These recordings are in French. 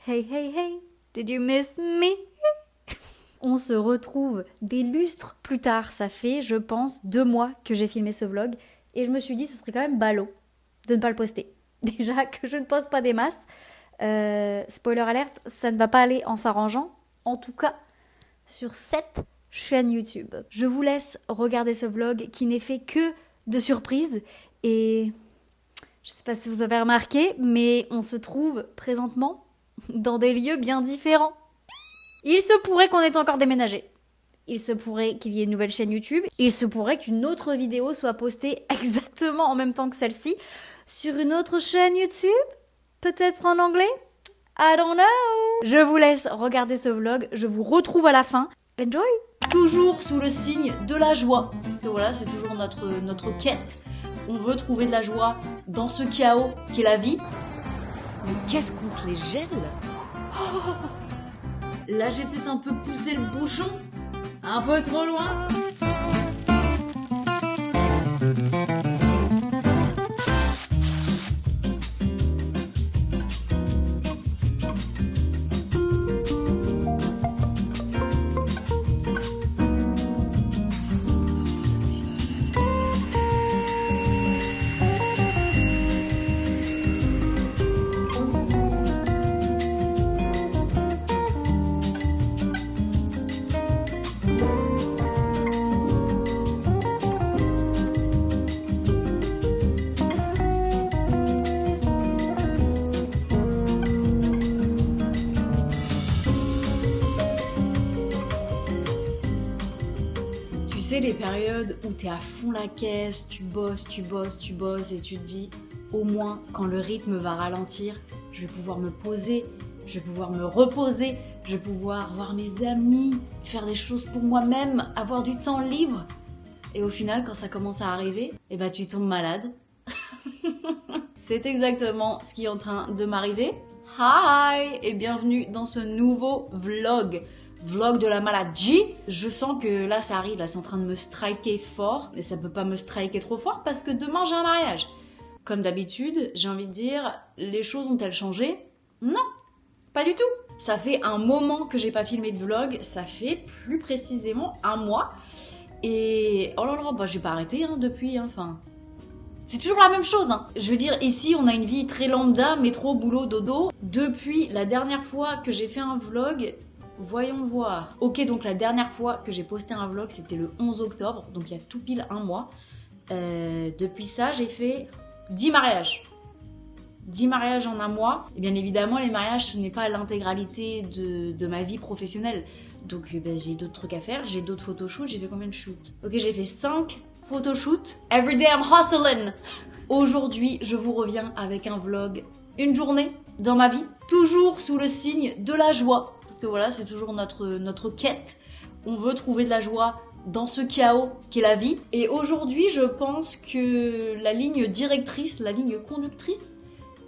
Hey, hey, hey, did you miss me? On se retrouve des lustres plus tard. Ça fait, je pense, 2 mois que j'ai filmé ce vlog. Et je me suis dit, ce serait quand même ballot de ne pas le poster. Déjà que je ne poste pas des masses. Spoiler alerte, ça ne va pas aller en s'arrangeant. En tout cas, sur cette chaîne YouTube. Je vous laisse regarder ce vlog qui n'est fait que de surprises. Et je ne sais pas si vous avez remarqué, mais on se trouve présentement dans des lieux bien différents. Il se pourrait qu'on ait encore déménagé. Il se pourrait qu'il y ait une nouvelle chaîne YouTube. Il se pourrait qu'une autre vidéo soit postée exactement en même temps que celle-ci sur une autre chaîne YouTube. Peut-être en anglais? I don't know. Je vous laisse regarder ce vlog. Je vous retrouve à la fin. Enjoy. Toujours sous le signe de la joie. Parce que voilà, c'est toujours notre quête. On veut trouver de la joie dans ce chaos qu'est la vie. Mais qu'est-ce qu'on se les gèle? Là, j'ai peut-être un peu poussé le bouchon. Un peu trop loin. Les périodes où t'es à fond la caisse, tu bosses et tu te dis au moins quand le rythme va ralentir, je vais pouvoir me poser, je vais pouvoir me reposer, je vais pouvoir voir mes amis, faire des choses pour moi-même, avoir du temps libre. Et au final, quand ça commence à arriver, eh ben tu tombes malade. C'est exactement ce qui est en train de m'arriver. Hi et bienvenue dans ce nouveau vlog de la maladie. Je sens que là ça arrive, là c'est en train de me striker fort, mais ça peut pas me striker trop fort parce que demain j'ai un mariage. Comme d'habitude, j'ai envie de dire, les choses ont-elles changé? Non, pas du tout. Ça fait un moment que j'ai pas filmé de vlog, ça fait plus précisément 1 mois. Et oh là là, bah j'ai pas arrêté depuis, enfin... C'est toujours la même chose, hein. Je veux dire, ici on a une vie très lambda, métro, boulot, dodo. Depuis la dernière fois que j'ai fait un vlog, voyons voir. Ok, donc la dernière fois que j'ai posté un vlog, c'était le 11 octobre, donc il y a tout pile 1 mois. Depuis ça, j'ai fait 10 mariages. 10 mariages en 1 mois. Et bien évidemment, les mariages, ce n'est pas l'intégralité de ma vie professionnelle. Donc j'ai d'autres trucs à faire, j'ai d'autres photoshoots. J'ai fait combien de shoots? Ok, j'ai fait 5 photoshoot. Everyday I'm hustling. Aujourd'hui, je vous reviens avec un vlog, une journée dans ma vie, toujours sous le signe de la joie. Parce que voilà, c'est toujours notre quête. On veut trouver de la joie dans ce chaos qu'est la vie. Et aujourd'hui, je pense que la ligne directrice, la ligne conductrice,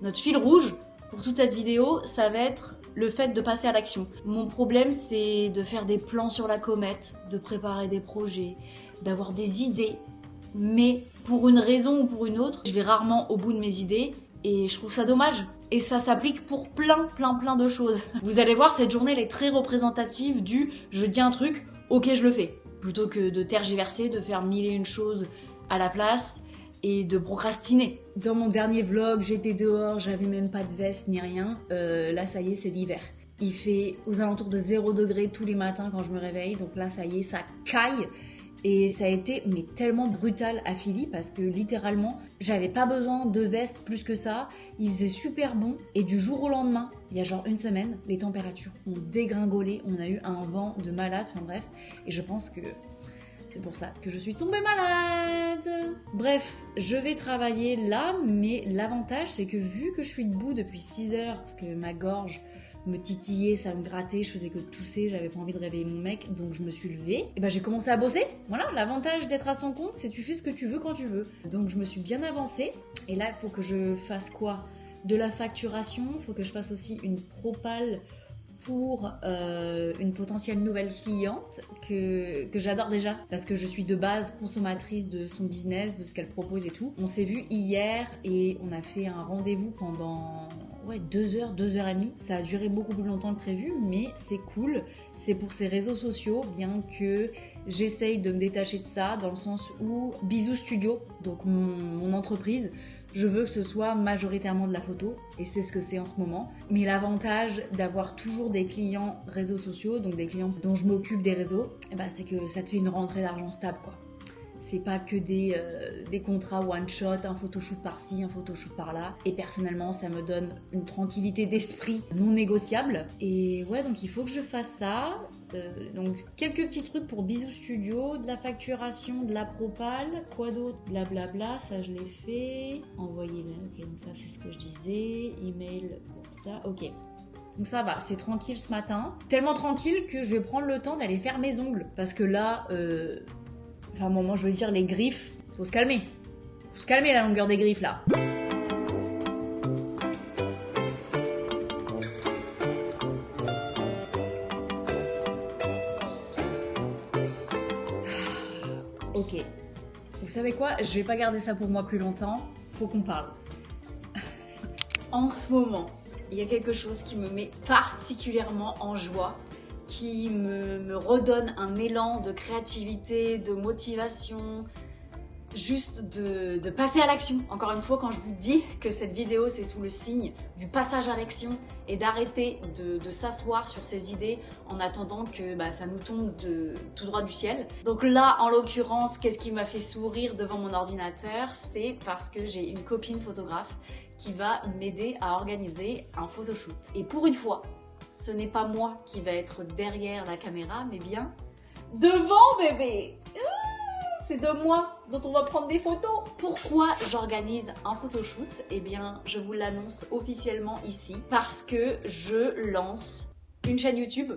notre fil rouge pour toute cette vidéo, ça va être le fait de passer à l'action. Mon problème, c'est de faire des plans sur la comète, de préparer des projets, d'avoir des idées, mais pour une raison ou pour une autre, je vais rarement au bout de mes idées et je trouve ça dommage. Et ça s'applique pour plein de choses. Vous allez voir, cette journée, elle est très représentative du « je dis un truc, ok, je le fais ». Plutôt que de tergiverser, de faire 1001 choses à la place et de procrastiner. Dans mon dernier vlog, j'étais dehors, j'avais même pas de veste ni rien. Là, ça y est, c'est l'hiver. Il fait aux alentours de 0 degrés tous les matins quand je me réveille. Donc là, ça y est, ça caille. Et ça a été mais tellement brutal à Philly parce que littéralement, j'avais pas besoin de veste plus que ça. Il faisait super bon et du jour au lendemain, il y a genre 1 semaine, les températures ont dégringolé. On a eu un vent de malade, enfin bref. Et je pense que c'est pour ça que je suis tombée malade. Bref, je vais travailler là, mais l'avantage c'est que vu que je suis debout depuis 6 heures, parce que ma gorge me titillait, ça me grattait, je faisais que tousser, j'avais pas envie de réveiller mon mec, donc je me suis levée. Et ben j'ai commencé à bosser. Voilà, l'avantage d'être à son compte, c'est que tu fais ce que tu veux quand tu veux. Donc je me suis bien avancée. Et là, il faut que je fasse quoi? De la facturation, il faut que je fasse aussi une propale pour une potentielle nouvelle cliente que j'adore déjà parce que je suis de base consommatrice de son business, de ce qu'elle propose et tout. On s'est vu hier et on a fait un rendez-vous pendant ouais, 2 heures, 2 heures et demie. Ça a duré beaucoup plus longtemps que prévu, mais c'est cool. C'est pour ces réseaux sociaux, bien que j'essaye de me détacher de ça, dans le sens où Bisous Studio, donc mon entreprise, je veux que ce soit majoritairement de la photo, et c'est ce que c'est en ce moment. Mais l'avantage d'avoir toujours des clients réseaux sociaux, donc des clients dont je m'occupe des réseaux, c'est que ça te fait une rentrée d'argent stable, quoi. C'est pas que des contrats one shot, un photoshoot par-ci, un photoshoot par-là. Et personnellement, ça me donne une tranquillité d'esprit non négociable. Et ouais, donc il faut que je fasse ça. Donc quelques petits trucs pour Bisous Studio, de la facturation, de la propale, quoi d'autre, blablabla, ça je l'ai fait. Envoyer, ok, donc ça c'est ce que je disais. Email pour ça, ok. Donc ça va, c'est tranquille ce matin. Tellement tranquille que je vais prendre le temps d'aller faire mes ongles. Parce que là, enfin, à un moment, je veux dire, les griffes, faut se calmer. Faut se calmer la longueur des griffes, là. Ok. Vous savez quoi? Je vais pas garder ça pour moi plus longtemps. Faut qu'on parle. En ce moment, il y a quelque chose qui me met particulièrement en joie, qui me redonne un élan de créativité, de motivation, juste de passer à l'action. Encore une fois, quand je vous dis que cette vidéo c'est sous le signe du passage à l'action et d'arrêter de s'asseoir sur ses idées en attendant que ça nous tombe tout droit du ciel. Donc là, en l'occurrence, qu'est-ce qui m'a fait sourire devant mon ordinateur? C'est parce que j'ai une copine photographe qui va m'aider à organiser un photoshoot. Et pour une fois, ce n'est pas moi qui va être derrière la caméra, mais bien devant, bébé. C'est de moi dont on va prendre des photos. Pourquoi j'organise un photoshoot? Eh bien, je vous l'annonce officiellement ici parce que je lance une chaîne YouTube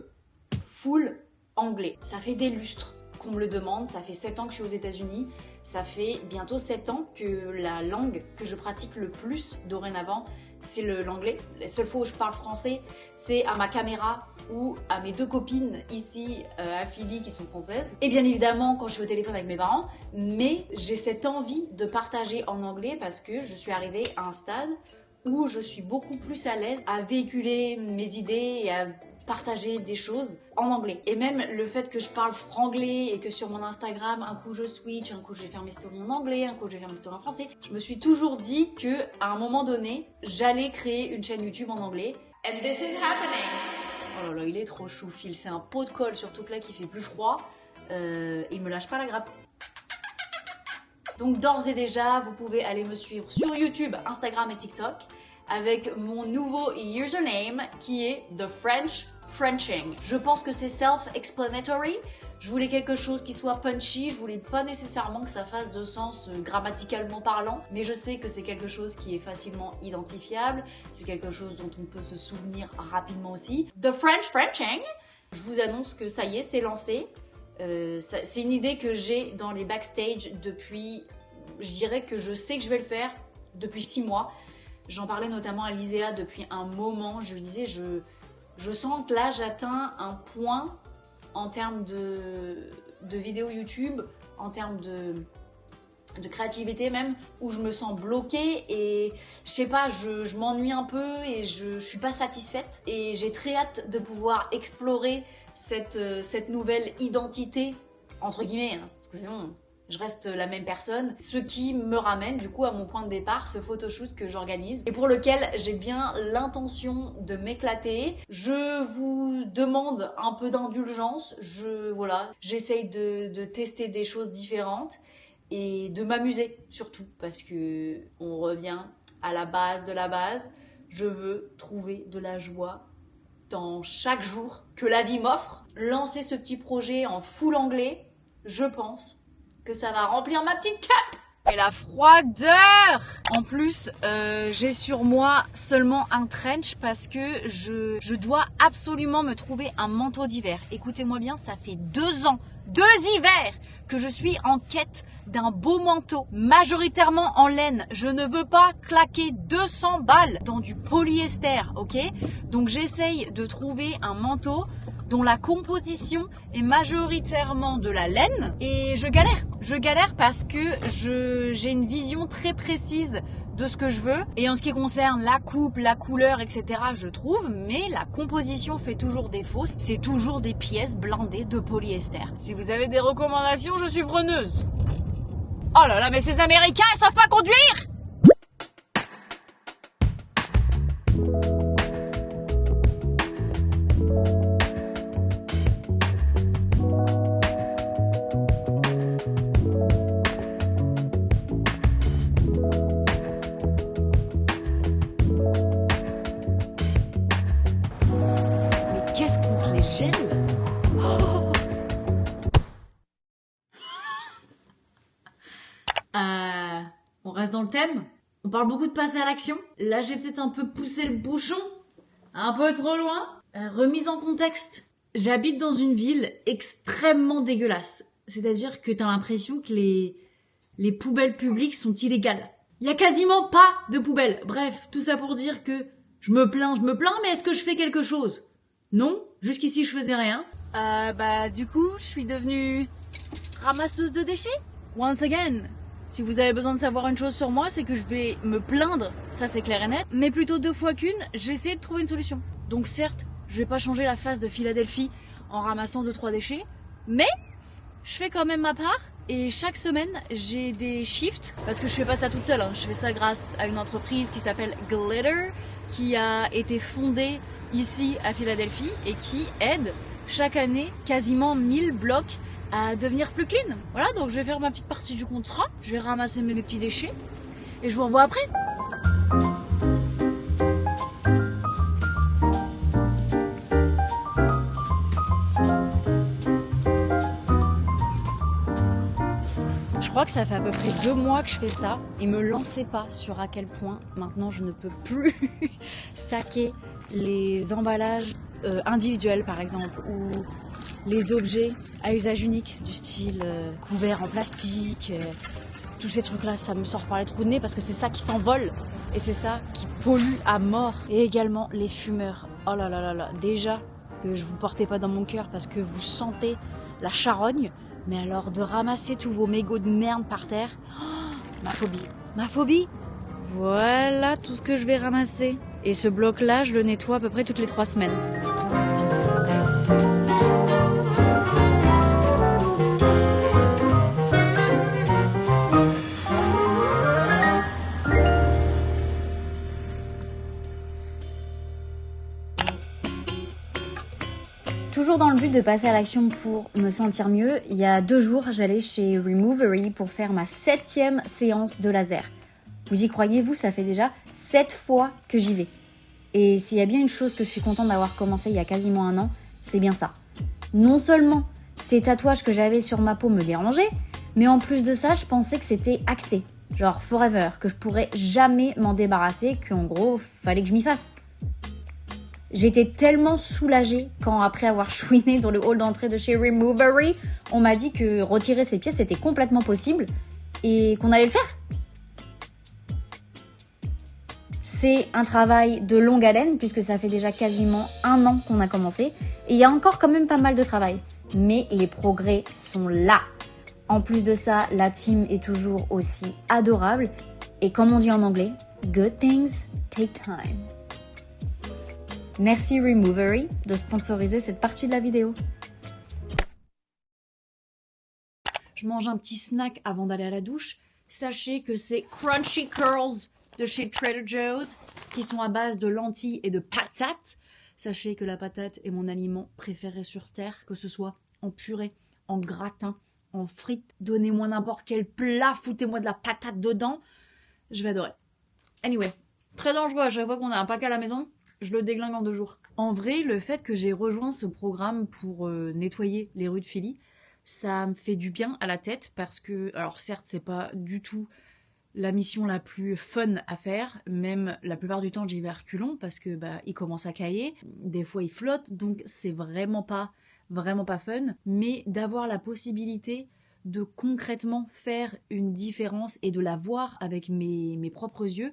full anglais. Ça fait des lustres qu'on me le demande, ça fait 7 ans que je suis aux États-Unis, ça fait bientôt 7 ans que la langue que je pratique le plus dorénavant, c'est l'anglais. La seule fois où je parle français, c'est à ma caméra ou à mes 2 copines ici à Philly qui sont françaises. Et bien évidemment quand je suis au téléphone avec mes parents, mais j'ai cette envie de partager en anglais parce que je suis arrivée à un stade où je suis beaucoup plus à l'aise à véhiculer mes idées et à partager des choses en anglais. Et même le fait que je parle franglais et que sur mon Instagram, un coup je switch, un coup je vais faire mes stories en anglais, un coup je vais faire mes stories en français, je me suis toujours dit que à un moment donné, j'allais créer une chaîne YouTube en anglais. And this is happening! Oh là là, il est trop chou, Phil. C'est un pot de colle, surtout que là qui fait plus froid. Il me lâche pas la grappe. Donc d'ores et déjà, vous pouvez aller me suivre sur YouTube, Instagram et TikTok avec mon nouveau username qui est The French Frenching. Je pense que c'est self-explanatory. Je voulais quelque chose qui soit punchy, je voulais pas nécessairement que ça fasse de sens grammaticalement parlant, mais je sais que c'est quelque chose qui est facilement identifiable, c'est quelque chose dont on peut se souvenir rapidement aussi. The French Frenching, je vous annonce que ça y est, c'est lancé. C'est une idée que j'ai dans les backstage depuis, je dirais que je sais que je vais le faire depuis 6 mois. J'en parlais notamment à Liséa depuis un moment, je lui disais, je sens que là j'atteins un point en termes de vidéos YouTube, en termes de créativité même, où je me sens bloquée et je sais pas, je m'ennuie un peu et je suis pas satisfaite. Et j'ai très hâte de pouvoir explorer cette nouvelle identité, entre guillemets, hein, parce que c'est bon, je reste la même personne. Ce qui me ramène du coup à mon point de départ, ce photoshoot que j'organise et pour lequel j'ai bien l'intention de m'éclater. Je vous demande un peu d'indulgence, j'essaye de tester des choses différentes et de m'amuser surtout parce que on revient à la base de la base. Je veux trouver de la joie dans chaque jour que la vie m'offre. Lancer ce petit projet en full anglais, je pense que ça va remplir ma petite cape. Et la froideur! En plus, j'ai sur moi seulement un trench parce que je dois absolument me trouver un manteau d'hiver. Écoutez-moi bien, ça fait 2 ans, 2 hivers que je suis en quête d'un beau manteau, majoritairement en laine. Je ne veux pas claquer 200 balles dans du polyester, ok? Donc j'essaye de trouver un manteau dont la composition est majoritairement de la laine et je galère parce que j'ai une vision très précise de ce que je veux. Et en ce qui concerne la coupe, la couleur, etc., je trouve, mais la composition fait toujours défaut. C'est toujours des pièces blindées de polyester. Si vous avez des recommandations, je suis preneuse. Oh là là, mais ces Américains, ils savent pas conduire! Qu'est-ce qu'on se les gèle? Oh. On reste dans le thème. On parle beaucoup de passer à l'action. Là, j'ai peut-être un peu poussé le bouchon. Un peu trop loin. Remise en contexte. J'habite dans une ville extrêmement dégueulasse. C'est-à-dire que t'as l'impression que les poubelles publiques sont illégales. Il y a quasiment pas de poubelles. Bref, tout ça pour dire que je me plains, mais est-ce que je fais quelque chose? Non, jusqu'ici je faisais rien. Du coup, je suis devenue ramasseuse de déchets. Once again, si vous avez besoin de savoir une chose sur moi, c'est que je vais me plaindre, ça c'est clair et net, mais plutôt 2 fois qu'une, je vais essayer de trouver une solution. Donc certes, je vais pas changer la face de Philadelphie en ramassant 2-3 déchets, mais je fais quand même ma part. Et chaque semaine, j'ai des shifts, parce que je fais pas ça toute seule, hein. Je fais ça grâce à une entreprise qui s'appelle Glitter, qui a été fondée ici à Philadelphie et qui aide chaque année quasiment 1000 blocs à devenir plus clean. Voilà, donc je vais faire ma petite partie du contrat, je vais ramasser mes petits déchets et je vous revois après. Je crois que ça fait à peu près 2 mois que je fais ça et me lancez pas sur à quel point maintenant je ne peux plus saquer les emballages individuels par exemple ou les objets à usage unique du style couverts en plastique, tous ces trucs là, ça me sort par les trous de nez parce que c'est ça qui s'envole et c'est ça qui pollue à mort. Et également les fumeurs, oh là là là là, déjà que je vous portais pas dans mon cœur parce que vous sentez la charogne. Mais alors, de ramasser tous vos mégots de merde par terre, oh, ma phobie. Ma phobie. Voilà tout ce que je vais ramasser. Et ce bloc-là, je le nettoie à peu près toutes les 3 semaines. Toujours dans le but de passer à l'action pour me sentir mieux, il y a 2 jours, j'allais chez Removery pour faire ma 7e séance de laser. Vous y croyez, vous? Ça fait déjà 7 fois que j'y vais. Et s'il y a bien une chose que je suis contente d'avoir commencé il y a quasiment 1 an, c'est bien ça. Non seulement ces tatouages que j'avais sur ma peau me dérangeaient, mais en plus de ça, je pensais que c'était acté. Genre forever, que je pourrais jamais m'en débarrasser, qu'en gros, fallait que je m'y fasse. J'étais tellement soulagée quand, après avoir chouiné dans le hall d'entrée de chez Removery, on m'a dit que retirer ces pièces était complètement possible et qu'on allait le faire. C'est un travail de longue haleine puisque ça fait déjà quasiment 1 an qu'on a commencé et il y a encore quand même pas mal de travail. Mais les progrès sont là. En plus de ça, la team est toujours aussi adorable et comme on dit en anglais, good things take time. Merci Removery de sponsoriser cette partie de la vidéo. Je mange un petit snack avant d'aller à la douche. Sachez que c'est Crunchy Curls de chez Trader Joe's qui sont à base de lentilles et de patates. Sachez que la patate est mon aliment préféré sur terre, que ce soit en purée, en gratin, en frites. Donnez-moi n'importe quel plat, foutez-moi de la patate dedans. Je vais adorer. Anyway, très dangereux à chaque fois qu'on a un paquet à la maison. Je le déglingue en 2 jours. En vrai, le fait que j'ai rejoint ce programme pour nettoyer les rues de Philly, ça me fait du bien à la tête parce que, alors certes, c'est pas du tout la mission la plus fun à faire, même la plupart du temps j'y vais à reculons parce que il commence à cailler, des fois il flotte, donc c'est vraiment pas fun, mais d'avoir la possibilité de concrètement faire une différence et de la voir avec mes propres yeux,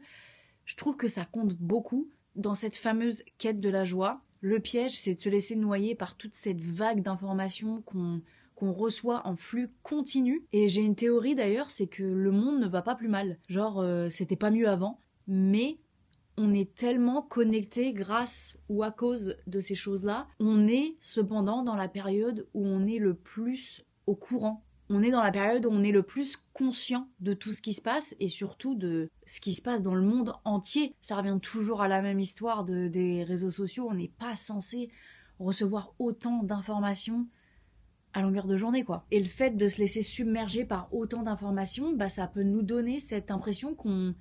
je trouve que ça compte beaucoup. Dans cette fameuse quête de la joie, le piège, c'est de se laisser noyer par toute cette vague d'informations qu'on qu'on reçoit en flux continu. Et j'ai une théorie d'ailleurs, c'est que le monde ne va pas plus mal. Genre, c'était pas mieux avant, mais on est tellement connectés grâce ou à cause de ces choses-là. On est cependant dans la période où on est le plus au courant. On est dans la période où on est le plus conscient de tout ce qui se passe et surtout de ce qui se passe dans le monde entier. Ça revient toujours à la même histoire des réseaux sociaux. On n'est pas censé recevoir autant d'informations à longueur de journée, quoi. Et le fait de se laisser submerger par autant d'informations, ça peut nous donner cette impression qu'on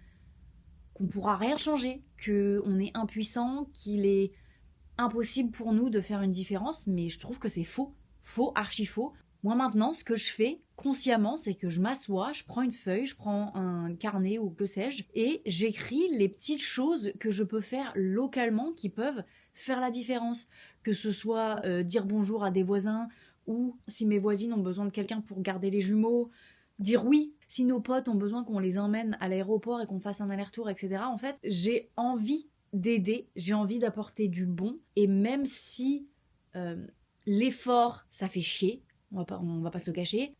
pourra rien changer, qu'on est impuissant, qu'il est impossible pour nous de faire une différence, mais je trouve que c'est faux. Faux, archi faux. Moi maintenant, ce que je fais consciemment, c'est que je m'assois, je prends une feuille, je prends un carnet ou que sais-je, et j'écris les petites choses que je peux faire localement qui peuvent faire la différence. Que ce soit dire bonjour à des voisins, ou si mes voisines ont besoin de quelqu'un pour garder les jumeaux, dire oui, si nos potes ont besoin qu'on les emmène à l'aéroport et qu'on fasse un aller-retour, etc. En fait, j'ai envie d'aider, j'ai envie d'apporter du bon, et même si l'effort, ça fait chier, on va pas se le cacher.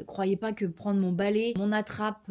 Croyez pas que prendre mon balai, mon attrape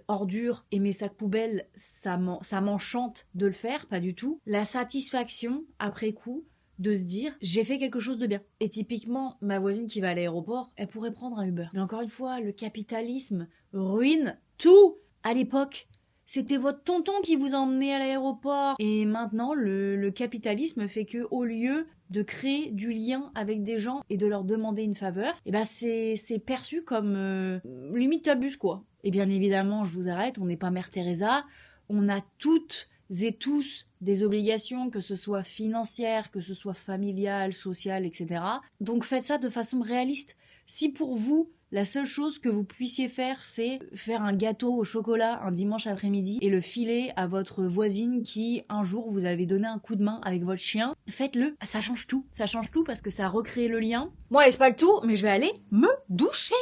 ordures et mes sacs poubelles, ça m'enchante de le faire, pas du tout. La satisfaction, après coup, de se dire j'ai fait quelque chose de bien. Et typiquement, ma voisine qui va à l'aéroport, elle pourrait prendre un Uber. Mais encore une fois, le capitalisme ruine tout. À l'époque, c'était votre tonton qui vous emmenait à l'aéroport. Et maintenant, le capitalisme fait que au lieu de créer du lien avec des gens et de leur demander une faveur, c'est perçu comme limite t'abuses, quoi. Et bien évidemment, je vous arrête, on n'est pas Mère Teresa, on a toutes et tous des obligations, que ce soit financières, que ce soit familiales, sociales, etc. Donc faites ça de façon réaliste. Si pour vous, la seule chose que vous puissiez faire, c'est faire un gâteau au chocolat un dimanche après-midi et le filer à votre voisine qui, un jour, vous avez donné un coup de main avec votre chien, faites-le. Ça change tout. Ça change tout parce que ça recrée le lien. Bon, allez, c'est pas le tout, mais je vais aller me doucher.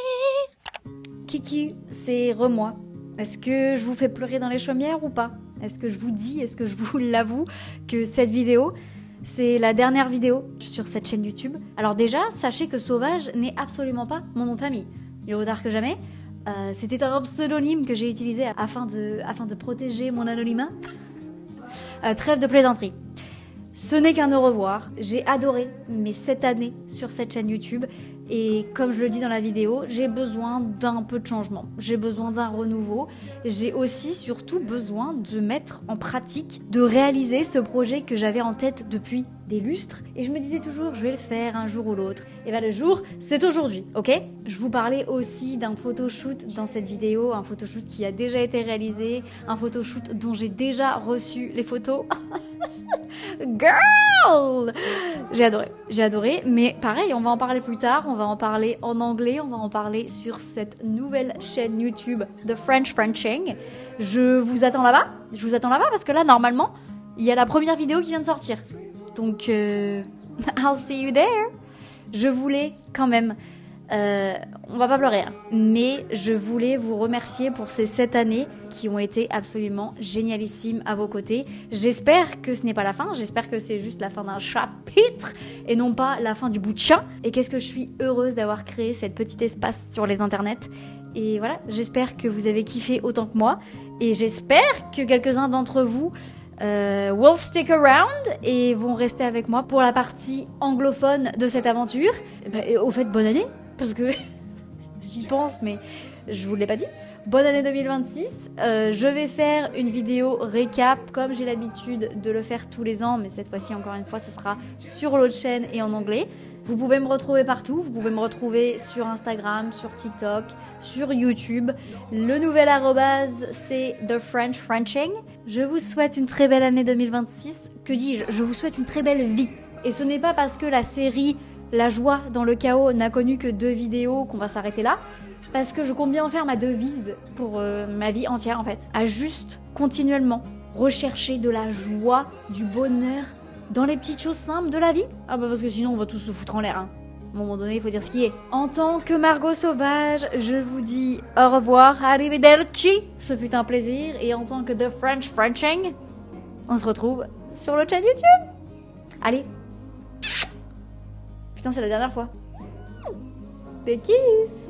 Kiki, c'est re-moi. Est-ce que je vous fais pleurer dans les chaumières ou pas ? Est-ce que je vous l'avoue que cette vidéo, c'est la dernière vidéo sur cette chaîne YouTube. Alors déjà, sachez que Sauvage n'est absolument pas mon nom de famille. Mieux vaut tard que jamais. C'était un pseudonyme que j'ai utilisé afin de protéger mon anonymat. Trêve de plaisanterie. Ce n'est qu'un au revoir. J'ai adoré mes 7 années sur cette chaîne YouTube. Et comme je le dis dans la vidéo, j'ai besoin d'un peu de changement. J'ai besoin d'un renouveau. J'ai aussi surtout besoin de mettre en pratique, de réaliser ce projet que j'avais en tête depuis des lustres. Et je me disais toujours, je vais le faire un jour ou l'autre. Et bien le jour, c'est aujourd'hui, ok ? Je vous parlais aussi d'un photoshoot dans cette vidéo, un photoshoot qui a déjà été réalisé, un photoshoot dont j'ai déjà reçu les photos. Girl! J'ai adoré, mais pareil, on va en parler plus tard, on va en parler en anglais, on va en parler sur cette nouvelle chaîne YouTube The French Frenching. Je vous attends là-bas parce que là, normalement, il y a la première vidéo qui vient de sortir. Donc, I'll see you there. Je voulais quand même, on va pas pleurer, hein, mais je voulais vous remercier pour ces 7 années qui ont été absolument génialissimes à vos côtés. J'espère que ce n'est pas la fin, j'espère que c'est juste la fin d'un chapitre et non pas la fin du bout de chat. Et qu'est-ce que je suis heureuse d'avoir créé cette petite espace sur les internets. Et voilà, j'espère que vous avez kiffé autant que moi et j'espère que quelques-uns d'entre vous will stick around et vont rester avec moi pour la partie anglophone de cette aventure. Et au fait, bonne année, parce que j'y pense, mais je vous l'ai pas dit. Bonne année 2026. Je vais faire une vidéo récap, comme j'ai l'habitude de le faire tous les ans, mais cette fois-ci, encore une fois, ce sera sur l'autre chaîne et en anglais. Vous pouvez me retrouver partout, vous pouvez me retrouver sur Instagram, sur TikTok, sur YouTube. Le nouvel arrobase, c'est The French Frenching. Je vous souhaite une très belle année 2026. Que dis-je ? Je vous souhaite une très belle vie. Et ce n'est pas parce que la série La joie dans le chaos n'a connu que 2 vidéos qu'on va s'arrêter là. Parce que je compte bien en faire ma devise pour ma vie entière en fait. À juste, continuellement, rechercher de la joie, du bonheur, dans les petites choses simples de la vie. Ah bah parce que sinon on va tous se foutre en l'air, hein. À un moment donné, il faut dire ce qui est. En tant que Margot Sauvage, je vous dis au revoir, arrivederci. Ce fut un plaisir. Et en tant que The French Frenching, on se retrouve sur le chaîne YouTube. Allez. Putain, c'est la dernière fois. Des kisses.